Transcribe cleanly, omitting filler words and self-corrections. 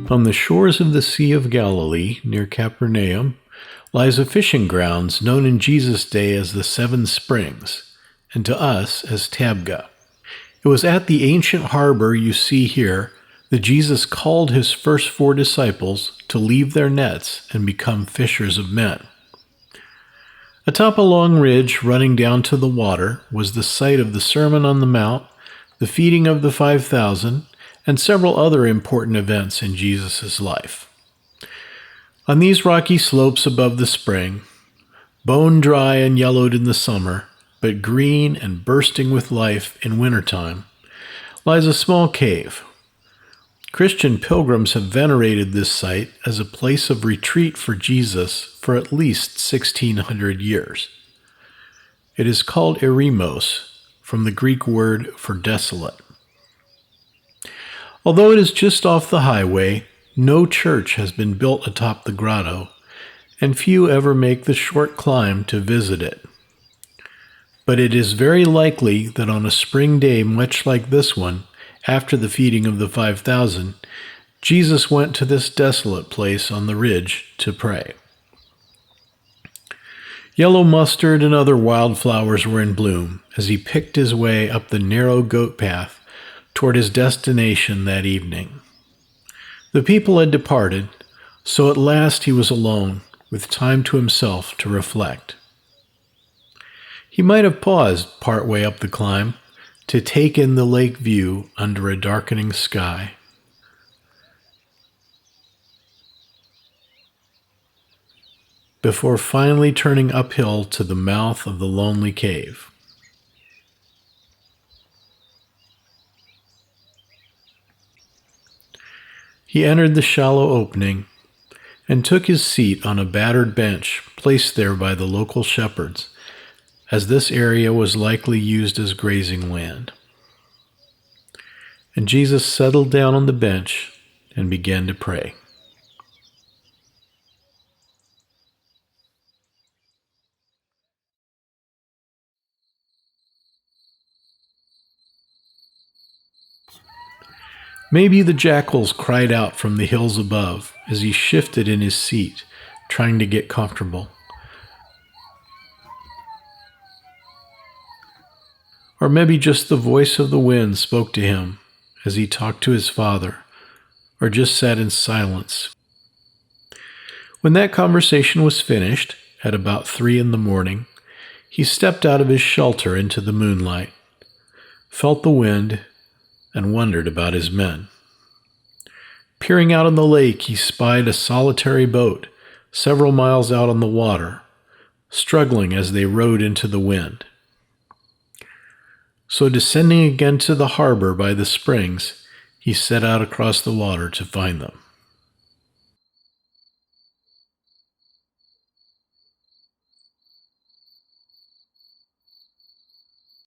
On the shores of the Sea of Galilee, near Capernaum, lies a fishing grounds known in Jesus' day as the Seven Springs, and to us as Tabgha. It was at the ancient harbor you see here that Jesus called his first 4 disciples to leave their nets and become fishers of men. Atop a long ridge running down to the water was the site of the Sermon on the Mount, the feeding of the 5,000, and several other important events in Jesus' life. On these rocky slopes above the spring, bone-dry and yellowed in the summer, but green and bursting with life in wintertime, lies a small cave. Christian pilgrims have venerated this site as a place of retreat for Jesus for at least 1,600 years. It is called Eremos, from the Greek word for desolate. Although it is just off the highway, no church has been built atop the grotto, and few ever make the short climb to visit it. But it is very likely that on a spring day much like this one, after the feeding of the 5,000, Jesus went to this desolate place on the ridge to pray. Yellow mustard and other wildflowers were in bloom as he picked his way up the narrow goat path toward his destination that evening. The people had departed, so at last he was alone, with time to himself to reflect. He might have paused partway up the climb to take in the lake view under a darkening sky. Before finally turning uphill to the mouth of the lonely cave. He entered the shallow opening and took his seat on a battered bench placed there by the local shepherds, as this area was likely used as grazing land. And Jesus settled down on the bench and began to pray. Maybe the jackals cried out from the hills above as he shifted in his seat, trying to get comfortable. Or maybe just the voice of the wind spoke to him as he talked to his Father, or just sat in silence. When that conversation was finished, at about 3 a.m, he stepped out of his shelter into the moonlight, felt the wind, and wondered about his men. Peering out on the lake, he spied a solitary boat several miles out on the water, struggling as they rode into the wind. So descending again to the harbor by the springs, he set out across the water to find them.